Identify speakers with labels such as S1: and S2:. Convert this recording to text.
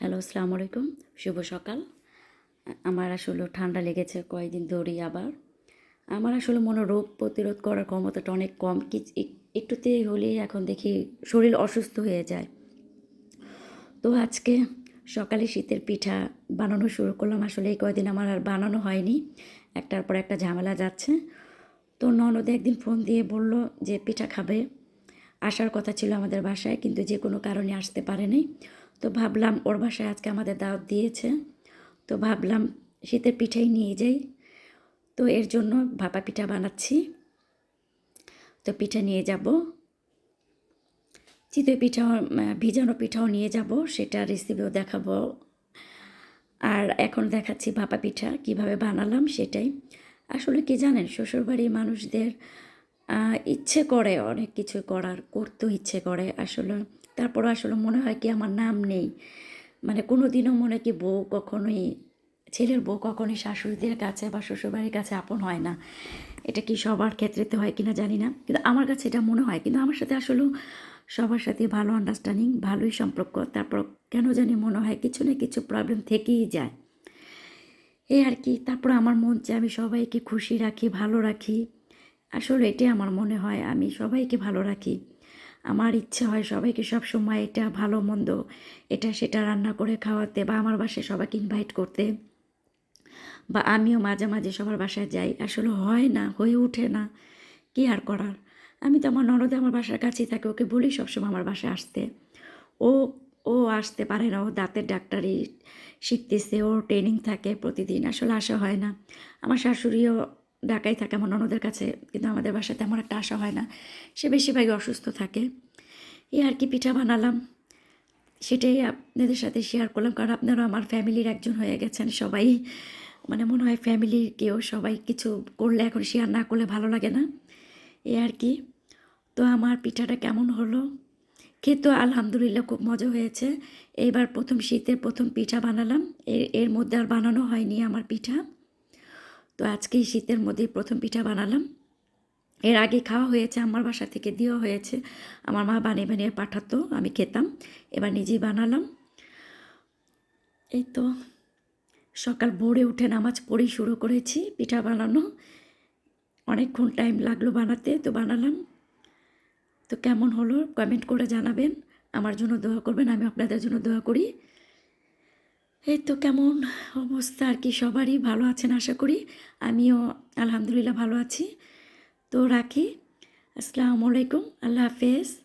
S1: Hello, আসসালামু আলাইকুম। শুভ সকাল। আমার আসলে ঠান্ডা লেগেছে কয়েকদিন ধরেই আবার। আমার আসলে মনে রোগ প্রতিরোধ করার ক্ষমতাটা অনেক কম। একটুতেই হলেই এখন দেখি শরীর অসুস্থ হয়ে যায়। তো আজকে সকালে শীতের পিঠা বানানো শুরু করলাম। আসলে এই কয়দিন আমার আর বানানো হয়নি। একটার পর একটা ঝামেলা যাচ্ছে। তো ননদ একদিন ফোন দিয়ে বলল যে পিঠা খাবে। আসার কথা ছিল আমাদের বাসায়, কিন্তু যে কোনো কারণে আসতে পারেনি। তো ভাবলাম ওর বাসায় আজকে আমাদের দাওয়াত দিয়েছে। তো ভাবলাম শীতের পিঠাই নিয়ে যাই। তো এর জন্য ভাপা পিঠা বানাচ্ছি। তো পিঠা নিয়ে যাব। চিতই পিঠাও ভিজানো পিঠাও নিয়ে যাব, সেটা রেসিপিও দেখাবো। আর এখন দেখাচ্ছি ভাপা পিঠা কীভাবে বানালাম সেটাই। আসলে কি জানেন, শ্বশুরবাড়ির মানুষদের ইচ্ছে করে অনেক কিছু করতেও ইচ্ছে করে আসলে। তারপরও আসলে মনে হয় কি আমার নাম নেই। মানে কোনো দিনও মনে কি ছেলের বউ কখনোই শাশুড়িদের কাছে বা শ্বশুরবাড়ির কাছে আপন হয় না। এটা কি সবার ক্ষেত্রে তো হয় কিনা জানি না। কিন্তু আমার কাছে এটা মনে হয়। কিন্তু আমার সাথে আসলেও সবার সাথে ভালো আন্ডারস্ট্যান্ডিং, ভালোই সম্পর্ক। তারপর কেন জানি মনে হয় কিছু না কিছু প্রবলেম থেকেই যায়। এই আর কি। তারপর আমার মন চায় আমি সবাইকে খুশি রাখি, ভালো রাখি। আসলে এটাই আমার মনে হয়, আমি সবাইকে ভালো রাখি। আমার ইচ্ছে হয় সবাইকে সবসময় এটা ভালো-মন্দ, এটা সেটা রান্না করে খাওয়াতে বা আমার বাসায় সবাইকে ইনভাইট করতে। বা আমিও মাঝে, মাঝে সবার বাসায় যাই। আসলে হয় না, হয়ে ওঠে না। কি আর করার? আমি তো আমার ননদ আমার বাসার কাছেই থাকে। ওকে বলি সবসময় আমার বাসায় আসতে। ও ও আসতে পারে না। ও দাঁতের ডাক্তারি শিখতেছে। ওর ট্রেনিং থাকে প্রতিদিন। আসলে আসা হয় না। আমার শাশুড়িও ঢাকায় থাকে আমার ননদের কাছে। কিন্তু আমাদের বাসায় তেমন একটা আসা হয় না। সে বেশিরভাগই অসুস্থ থাকে। এই আর কি পিঠা বানালাম। সেটাই আপনাদের সাথে শেয়ার করলাম। কারণ আপনারাও আমার ফ্যামিলির একজন হয়ে গেছেন। সবাই মানে মনে হয় ফ্যামিলির কেউ, সবাই কিছু করলে এখন শেয়ার না করলে ভালো লাগে না। এই আর কি। তো আমার পিঠাটা কেমন হলো? খেতেও আলহামদুলিল্লাহ খুব মজা হয়েছে। এইবার শীতের ১ম পিঠা বানালাম। এর মধ্যে আর বানানো হয়নি আমার পিঠা। তো আজকে এই শীতের মধ্যেই ১ম পিঠা বানালাম। এর আগে খাওয়া হয়েছে, আমার বাসা থেকে দেওয়া হয়েছে। আমার মা বানিয়ে, বানিয়ে পাঠাতো, আমি খেতাম। এবার নিজেই বানালাম। এই তো সকাল ভোরে উঠে নামাজ পড়েই শুরু করেছি পিঠা বানানো। অনেকক্ষণ টাইম লাগলো বানাতে, তো বানালাম। তো কেমন হলো কমেন্ট করে জানাবেন। আমার জন্য দোয়া করবেন, আমি আপনাদের জন্য দোয়া করি। এই তো কেমন অবস্থা আর কি, সবারই ভালো আছেন আশা করি। আমিও আলহামদুলিল্লাহ ভালো আছি। তো রাখি। আসসালামু আলাইকুম। আল্লাহ হাফেজ।